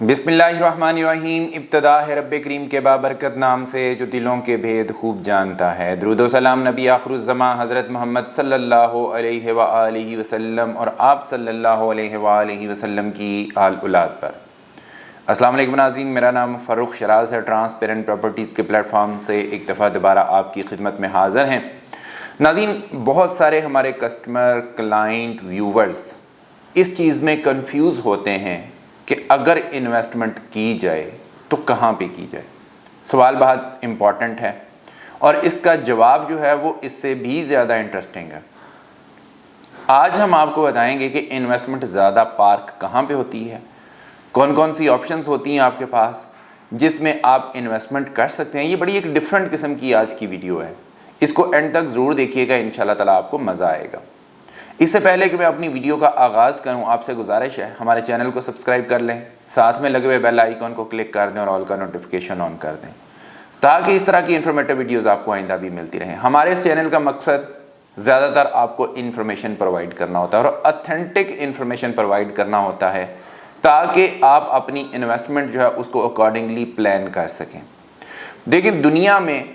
बिस्मिल्लाहिर्रहमानिर्रहीम। इब्तदा है रब्बे करीम के बाबरकत नाम से जो दिलों के भेद खूब जानता है। दुरूद व सलाम नबी आखिरुज़्ज़मा हज़रत मोहम्मद सल्लल्लाहु अलैहि व आलिहि वसल्लम और आप सल्लल्लाहु अलैहि व आलिहि वसल्लम की आल औलाद पर। अस्सलाम वालेकुम नाज़रीन, मेरा नाम फ़ारूक शराज़ है। ट्रांसपेरेंट प्रॉपर्टीज़ के प्लेटफॉर्म से एक दफ़ा दोबारा आपकी खिदमत में हाज़िर हैं। नाज़रीन, बहुत सारे हमारे कस्टमर, क्लाइंट, व्यूवर्स इस चीज़ में कंफ्यूज होते हैं कि अगर इन्वेस्टमेंट की जाए तो कहाँ पे की जाए। सवाल बहुत इम्पॉर्टेंट है और इसका जवाब जो है वो इससे भी ज़्यादा इंटरेस्टिंग है। आज हम आपको बताएंगे कि इन्वेस्टमेंट ज़्यादा पार्क कहाँ पे होती है, कौन कौन सी ऑप्शंस होती हैं आपके पास जिसमें आप इन्वेस्टमेंट कर सकते हैं। ये बड़ी एक डिफरेंट किस्म की आज की वीडियो है, इसको एंड तक ज़रूर देखिएगा, इंशाल्लाह ताला आपको मज़ा आएगा। इससे पहले कि मैं अपनी वीडियो का आगाज़ करूं, आपसे गुजारिश है हमारे चैनल को सब्सक्राइब कर लें, साथ में लगे हुए बेल आइकॉन को क्लिक कर दें और ऑल का नोटिफिकेशन ऑन कर दें ताकि इस तरह की इंफॉर्मेटिव वीडियोस आपको आइंदा भी मिलती रहें। हमारे इस चैनल का मकसद ज़्यादातर आपको इन्फॉर्मेशन प्रोवाइड करना होता है और ऑथेंटिक इन्फॉर्मेशन प्रोवाइड करना होता है ताकि आप अपनी इन्वेस्टमेंट जो है उसको अकॉर्डिंगली प्लान कर सकें। देखिए, दुनिया में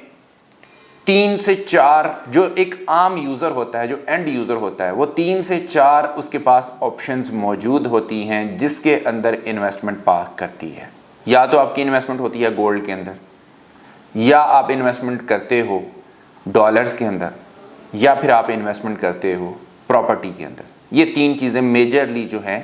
3 से 4 जो एक आम यूज़र होता है, जो एंड यूज़र होता है, वो 3 से 4 उसके पास ऑप्शंस मौजूद होती हैं जिसके अंदर इन्वेस्टमेंट पार्क करती है। या तो आपकी इन्वेस्टमेंट होती है गोल्ड के अंदर, या आप इन्वेस्टमेंट करते हो डॉलर्स के अंदर, या फिर आप इन्वेस्टमेंट करते हो प्रॉपर्टी के अंदर। ये 3 चीज़ें मेजरली जो हैं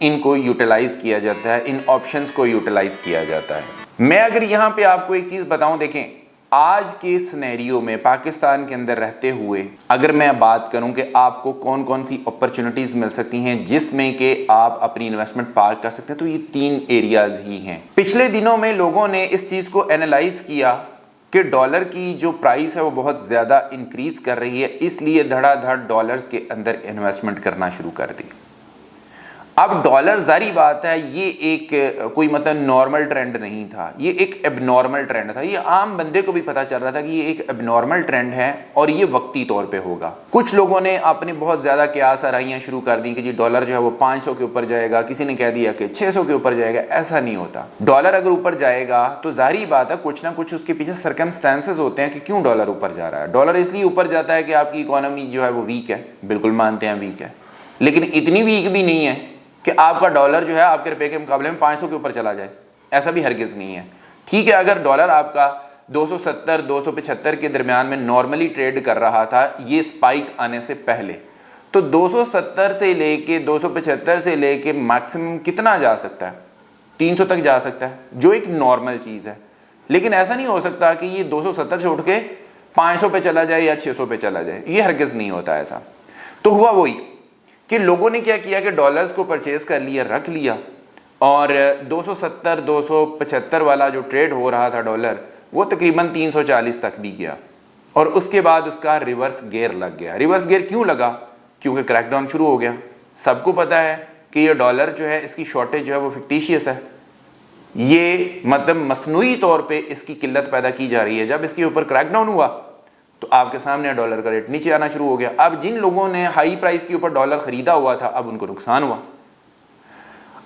इनको यूटिलाइज़ किया जाता है, इन ऑप्शंस को यूटिलाइज़ किया जाता है। मैं अगर यहाँ पे आपको एक चीज़ बताऊँ, देखें आज के सिनेरियो में पाकिस्तान के अंदर रहते हुए अगर मैं बात करूं कि आपको कौन कौन सी अपॉर्चुनिटीज़ मिल सकती हैं जिसमें कि आप अपनी इन्वेस्टमेंट पार्क कर सकते हैं, तो ये 3 एरियाज़ ही हैं। पिछले दिनों में लोगों ने इस चीज़ को एनालाइज किया कि डॉलर की जो प्राइस है वो बहुत ज़्यादा इंक्रीज़ कर रही है, इसलिए धड़ाधड़ डॉलर्स के अंदर इन्वेस्टमेंट करना शुरू कर दी। अब डॉलर, जारी बात है, ये एक कोई मतलब नॉर्मल ट्रेंड नहीं था, ये एक एबनॉर्मल ट्रेंड था। ये आम बंदे को भी पता चल रहा था कि ये एक एबनॉर्मल ट्रेंड है और ये वक्ती तौर पे होगा। कुछ लोगों ने अपने बहुत ज़्यादा क्यास आराइयाँ शुरू कर दी कि जी डॉलर जो है वो 500 के ऊपर जाएगा, किसी ने कह दिया कि 600 के ऊपर जाएगा। ऐसा नहीं होता। डॉलर अगर ऊपर जाएगा तो जारी बात है कुछ ना कुछ उसके पीछे सर्कमस्टेंसेस होते हैं कि क्यों डॉलर ऊपर जा रहा है। डॉलर इसलिए ऊपर जाता है कि आपकी इकोनॉमी जो है वो वीक है, बिल्कुल मानते हैं वीक है, लेकिन इतनी वीक भी नहीं है कि आपका डॉलर जो है आपके रुपए के मुकाबले में 500 के ऊपर चला जाए। ऐसा भी हरगिज़ नहीं है। ठीक है, अगर डॉलर आपका 270 275 के दरमियान में नॉर्मली ट्रेड कर रहा था ये स्पाइक आने से पहले, तो 270 से लेके 275 से लेके मैक्सिमम कितना जा सकता है, 300 तक जा सकता है, जो एक नॉर्मल चीज़ है। लेकिन ऐसा नहीं हो सकता कि ये 270 से उठ के 500 पे चला जाए या 600 पे चला जाए, ये हरगिज़ नहीं होता ऐसा। तो हुआ वही कि लोगों ने क्या किया कि डॉलर्स को परचेज कर लिया, रख लिया, और 270 275 वाला जो ट्रेड हो रहा था डॉलर, वो तकरीबन 340 तक भी गया और उसके बाद उसका रिवर्स गियर लग गया। रिवर्स गियर क्यों लगा? क्योंकि क्रैकडाउन शुरू हो गया। सबको पता है कि ये डॉलर जो है इसकी शॉर्टेज जो है वो फिक्टिशियस है, ये मतलब मसनूई तौर पर इसकी किल्लत पैदा की जा रही है। जब इसके ऊपर क्रैकडाउन हुआ तो आपके सामने डॉलर का रेट नीचे आना शुरू हो गया। अब जिन लोगों ने हाई प्राइस के ऊपर डॉलर खरीदा हुआ था, अब उनको नुकसान हुआ।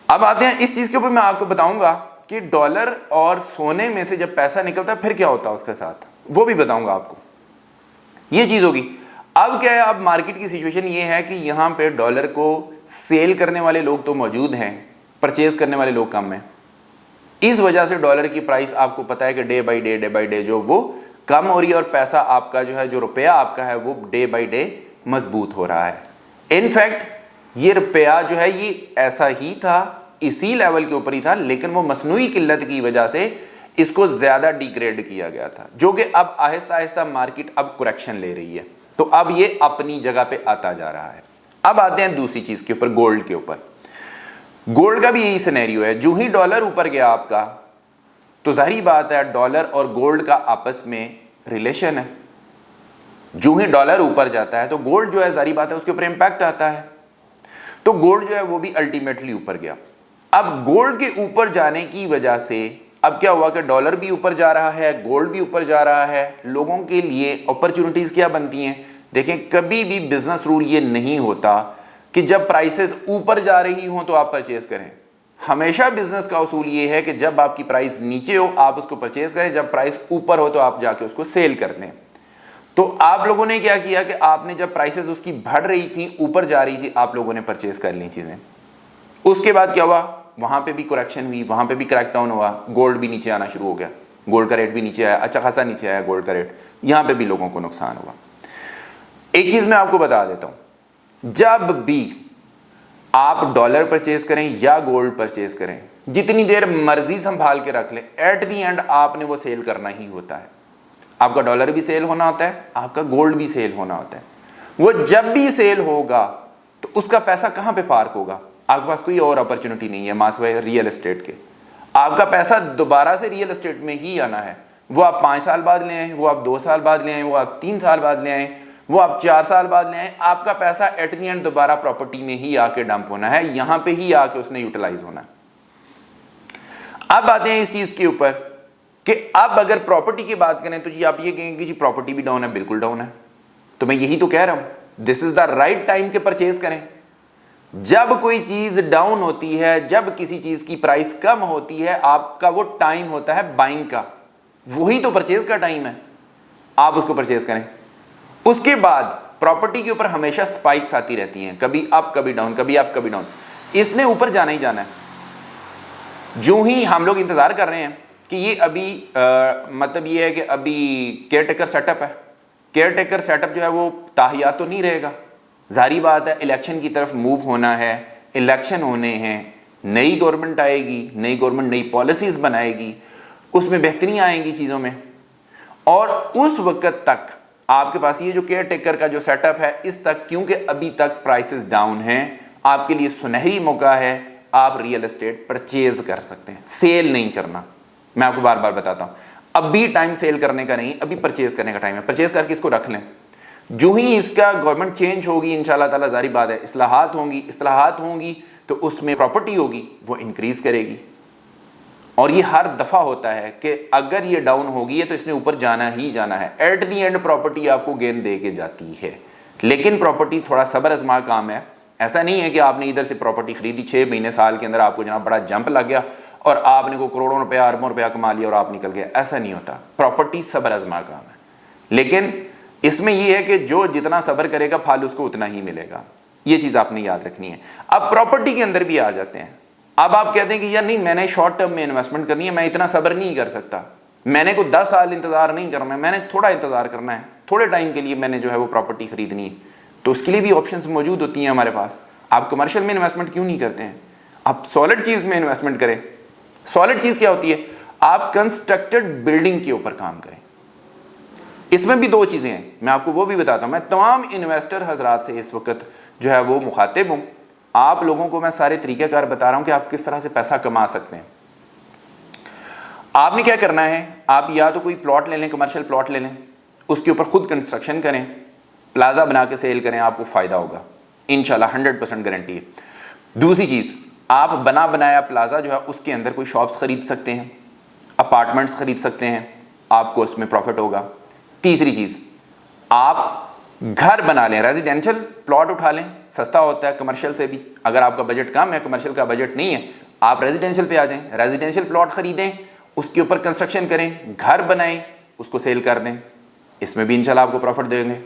अब आते हैं इस चीज़ के ऊपर, मैं आपको बताऊंगा कि डॉलर और सोने में से जब पैसा निकलता है फिर क्या होता है उसके साथ, वो भी बताऊंगा आपको। ये चीज़ होगी। अब क्या है, अब मार्केट की सिचुएशन ये है कि यहाँ पे डॉलर को सेल करने वाले लोग तो मौजूद हैं, परचेज करने वाले लोग कम हैं। इस वजह से डॉलर की प्राइस आपको पता है कि डे बाई डे जो वो कम हो रही है और पैसा आपका जो है, जो रुपया आपका है, वो डे बाई डे मजबूत हो रहा है। इनफैक्ट ये रुपया जो है ये ऐसा ही था, इसी लेवल के ऊपर ही था, लेकिन वो मसनूई किल्लत की वजह से इसको ज्यादा डिग्रेड किया गया था, जो कि अब आहिस्ता आहिस्ता मार्केट अब करेक्शन ले रही है, तो अब ये अपनी जगह पे आता जा रहा है। अब आते हैं दूसरी चीज के ऊपर, गोल्ड के ऊपर। गोल्ड का भी यही सिनेरियो है। जो ही डॉलर ऊपर गया आपका, तो जाहिर बात है डॉलर और गोल्ड का आपस में रिलेशन है। जो ही डॉलर ऊपर जाता है तो गोल्ड जो है, जाहिर बात है उसके ऊपर इंपैक्ट आता है, तो गोल्ड जो है वो भी अल्टीमेटली ऊपर गया। अब गोल्ड के ऊपर जाने की वजह से अब क्या हुआ कि डॉलर भी ऊपर जा रहा है, गोल्ड भी ऊपर जा रहा है। लोगों के लिए अपॉर्चुनिटीज क्या बनती हैं? देखें, कभी भी बिजनेस रूल ये नहीं होता कि जब प्राइसेस ऊपर जा रही हों तो आप परचेज करें। हमेशा बिजनेस का उसूल ये है कि जब आपकी प्राइस नीचे हो आप उसको परचेज करें, जब प्राइस ऊपर हो तो आप जाके उसको सेल कर दें। तो आप लोगों ने क्या किया कि आपने जब प्राइसेस उसकी बढ़ रही थी, ऊपर जा रही थी, आप लोगों ने परचेज कर ली चीजें। उसके बाद क्या हुआ, वहां पे भी करेक्शन हुई, वहां पे भी क्रैकडाउन हुआ, गोल्ड भी नीचे आना शुरू हो गया, गोल्ड का रेट भी नीचे आया, अच्छा खासा नीचे आया गोल्ड का रेट, यहां पे भी लोगों को नुकसान हुआ। एक चीज मैं आपको बता देता हूं, जब भी आप डॉलर परचेज करें या गोल्ड परचेज करें, जितनी देर मर्जी संभाल के रख लें, एट दी एंड आपने वो सेल करना ही होता है। आपका डॉलर भी सेल होना होता है, आपका गोल्ड भी सेल होना होता है। वो जब भी सेल होगा तो उसका पैसा कहां पे पार्क होगा, आपके पास कोई और अपॉर्चुनिटी नहीं है मासवाए रियल एस्टेट के। आपका पैसा दोबारा से रियल एस्टेट में ही आना है। वो आप 5 साल बाद ले आए, वो आप 2 साल बाद ले आए, वो आप 3 साल बाद ले आए, वो आप 4 साल बाद ले आए, आपका पैसा एट द एंड दोबारा प्रॉपर्टी में ही आके डंप होना है, यहां पे ही आके उसने यूटिलाइज होना है। अब आते हैं इस चीज के ऊपर कि अब अगर प्रॉपर्टी की बात करें तो जी आप ये कहेंगे जी प्रॉपर्टी भी डाउन है, बिल्कुल डाउन है। तो मैं यही तो कह रहा हूं, this is the right time के परचेज करें। जब कोई चीज डाउन होती है, जब किसी चीज की प्राइस कम होती है, आपका वो टाइम होता है बाइंग का, वही तो परचेज का टाइम है, आप उसको परचेज करें। उसके बाद प्रॉपर्टी के ऊपर हमेशा स्पाइक्स आती रहती हैं, कभी अप कभी डाउन, कभी अप कभी डाउन, इसने ऊपर जाना ही जाना है। जो ही हम लोग इंतजार कर रहे हैं कि ये अभी मतलब ये है कि अभी केयर टेकर सेटअप है, केयर टेकर सेटअप जो है वो ताहियात तो नहीं रहेगा, जारी बात है इलेक्शन की तरफ मूव होना है, इलेक्शन होने हैं, नई गवर्नमेंट आएगी, नई गवर्नमेंट नई पॉलिसीज बनाएगी, उसमें बेहतरी आएंगी चीज़ों में, और उस वक्त तक आपके पास ये जो केयर टेकर का जो सेटअप है, इस तक क्योंकि अभी तक प्राइसेस डाउन हैं, आपके लिए सुनहरी मौका है, आप रियल एस्टेट परचेज कर सकते हैं, सेल नहीं करना। मैं आपको बार बार बताता हूं, अभी टाइम सेल करने का नहीं, अभी परचेज करने का टाइम है। परचेज करके इसको रख लें, जो ही इसका गवर्नमेंट चेंज होगी इंशाल्लाह ताला, जारी बात है इस्लाहात होंगी तो उसमें प्रॉपर्टी होगी वो इंक्रीज करेगी। और ये हर दफा होता है कि अगर ये डाउन होगी है तो इसने ऊपर जाना ही जाना है, एट दी एंड प्रॉपर्टी आपको गेन दे के जाती है। लेकिन प्रॉपर्टी थोड़ा सब्र आजमा काम है, ऐसा नहीं है कि आपने इधर से प्रॉपर्टी खरीदी 6 महीने साल के अंदर आपको जनाब बड़ा जंप लग गया और आपने को करोड़ों रुपया अरबों रुपया कमा लिया और आप निकल गए, ऐसा नहीं होता। प्रॉपर्टी सब्र आजमा काम है, लेकिन इसमें यह है कि जो जितना सब्र करेगा फल उसको उतना ही मिलेगा, ये चीज आपने याद रखनी है। अब प्रॉपर्टी के अंदर भी आ जाते हैं। अब आप कहते हैं कि यार नहीं मैंने शॉर्ट टर्म में इन्वेस्टमेंट करनी है, मैं इतना सब्र नहीं कर सकता, मैंने को 10 साल इंतजार नहीं करना है, मैंने थोड़ा इंतजार करना है, थोड़े टाइम के लिए मैंने जो है वो प्रॉपर्टी खरीदनी है, तो उसके लिए भी ऑप्शंस मौजूद होती हैं हमारे पास। आप कमर्शियल में इन्वेस्टमेंट क्यों नहीं करते हैं, आप सॉलिड चीज में इन्वेस्टमेंट करें। सॉलिड चीज क्या होती है, आप कंस्ट्रक्टेड बिल्डिंग के ऊपर काम करें। इसमें भी 2 चीजें हैं, मैं आपको वो भी बताता हूं। मैं तमाम इन्वेस्टर हजरात से इस वक्त जो है वो मुखातिब हूं, आप लोगों को मैं सारे तरीक़ेकार बता रहा हूं कि आप किस तरह से पैसा कमा सकते हैं। आपने क्या करना है, आप या तो कोई प्लॉट ले लें, कमर्शियल प्लॉट ले लें, उसके ऊपर खुद कंस्ट्रक्शन करें, प्लाजा बना के सेल करें, आपको फायदा होगा इंशाल्लाह, 100% गारंटी है। दूसरी चीज, आप बना बनाया प्लाजा जो है उसके अंदर कोई शॉप्स खरीद सकते हैं, अपार्टमेंट्स खरीद सकते हैं, आपको उसमें प्रॉफिट होगा। तीसरी चीज, आप घर बना लें, रेजिडेंशियल प्लॉट उठा लें, सस्ता होता है कमर्शियल से भी। अगर आपका बजट कम है, कमर्शियल का बजट नहीं है, आप रेजिडेंशियल पे आ जाएं, रेजिडेंशियल प्लॉट खरीदें, उसके ऊपर कंस्ट्रक्शन करें, घर बनाएं, उसको सेल कर दें, इसमें भी इंशाल्लाह आपको प्रॉफिट देंगे।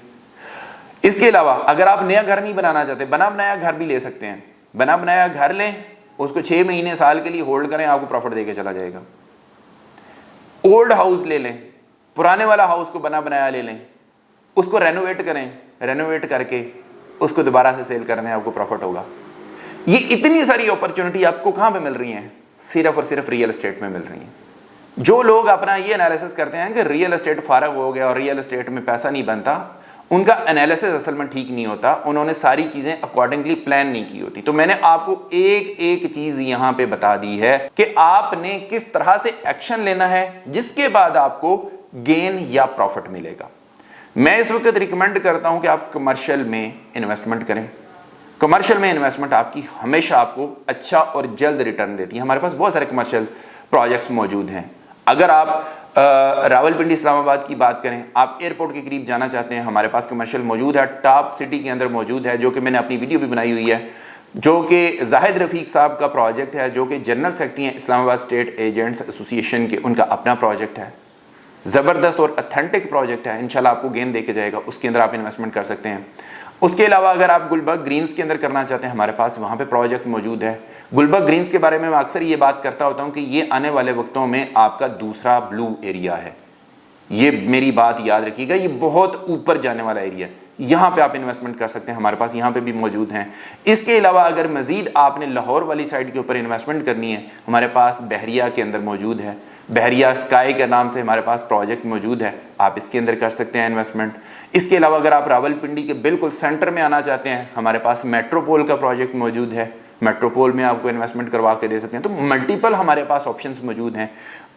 इसके अलावा अगर आप नया घर नहीं बनाना चाहते, बना बनाया घर भी ले सकते हैं, बना बनाया घर लें, उसको 6 महीने साल के लिए होल्ड करें, आपको प्रॉफिट देके चला जाएगा। ओल्ड हाउस ले लें, पुराने वाला हाउस को बना बनाया ले लें, उसको रेनोवेट करें, रेनोवेट करके उसको दोबारा से सेल करने, आपको प्रॉफिट होगा। ये इतनी सारी अपॉर्चुनिटी आपको कहां पे मिल रही हैं, सिर्फ और सिर्फ रियल एस्टेट में मिल रही हैं। जो लोग अपना ये एनालिसिस करते हैं कि रियल एस्टेट फारग हो गया और रियल एस्टेट में पैसा नहीं बनता, उनका एनालिसिस असल में ठीक नहीं होता, उन्होंने सारी चीजें अकॉर्डिंगली प्लान नहीं की होती। तो मैंने आपको एक एक चीज यहां पे बता दी है कि आपने किस तरह से एक्शन लेना है, जिसके बाद आपको गेन या प्रॉफिट मिलेगा। मैं इस वक्त रिकमेंड करता हूं कि आप कमर्शियल में इन्वेस्टमेंट करें। कमर्शियल में इन्वेस्टमेंट आपकी हमेशा आपको अच्छा और जल्द रिटर्न देती है। हमारे पास बहुत सारे कमर्शियल प्रोजेक्ट्स मौजूद हैं। अगर आप रावलपिंडी इस्लामाबाद की बात करें, आप एयरपोर्ट के करीब जाना चाहते हैं, हमारे पास कमर्शियल मौजूद है, टॉप सिटी के अंदर मौजूद है, जो कि मैंने अपनी वीडियो भी बनाई हुई है। जो कि जाहिद रफ़ीक साहब का प्रोजेक्ट है, जो कि जनरल सेक्रेटरी हैं इस्लामाबाद स्टेट एजेंट्स एसोसिएशन के, उनका अपना प्रोजेक्ट है, ज़बरदस्त और अथेंटिक प्रोजेक्ट है, इंशाल्लाह आपको गेंद दे के जाएगा, उसके अंदर आप इन्वेस्टमेंट कर सकते हैं। उसके अलावा अगर आप गुलबर्ग ग्रीन्स के अंदर करना चाहते हैं, हमारे पास वहाँ पे प्रोजेक्ट मौजूद है। गुलबर्ग ग्रीन्स के बारे में मैं अक्सर ये बात करता होता हूँ कि ये आने वाले वक्तों में आपका दूसरा ब्लू एरिया है, ये मेरी बात याद रखिएगा, ये बहुत ऊपर जाने वाला एरिया है, यहाँ पे आप इन्वेस्टमेंट कर सकते हैं, हमारे पास यहाँ पे भी मौजूद हैं। इसके अलावा अगर मज़ीद आपने लाहौर वाली साइड के ऊपर इन्वेस्टमेंट करनी है, हमारे पास बहरिया के अंदर मौजूद है, बहरिया स्काई के नाम से हमारे पास प्रोजेक्ट मौजूद है, आप इसके अंदर कर सकते हैं इन्वेस्टमेंट। इसके अलावा अगर आप रावलपिंडी के बिल्कुल सेंटर में आना चाहते हैं, हमारे पास मेट्रोपोल का प्रोजेक्ट मौजूद है, मेट्रोपोल में आपको इन्वेस्टमेंट करवा के दे सकते हैं। तो मल्टीपल हमारे पास ऑप्शंस मौजूद हैं।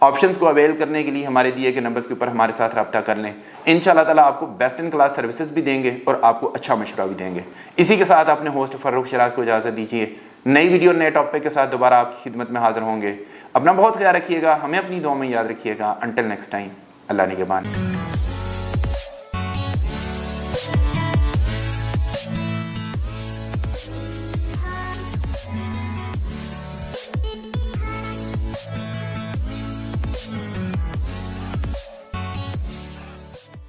ऑप्शंस को अवेल करने के लिए हमारे दिए गए नंबर्स के ऊपर हमारे साथ रब्ता कर लें। इंशाल्लाह ताला आपको बेस्ट इन क्लास सर्विसेज भी देंगे और आपको अच्छा मशवरा भी देंगे। इसी के साथ अपने होस्ट फ़र्रुख शराज को इजाज़त दीजिए। नई वीडियो नए टॉपिक के साथ दोबारा आपकी खिदमत में हाजिर होंगे। अपना बहुत ख्याल रखिएगा, हमें अपनी दुआ में याद रखिएगा। अंटिल नेक्स्ट टाइम, अल्लाह निगहबान।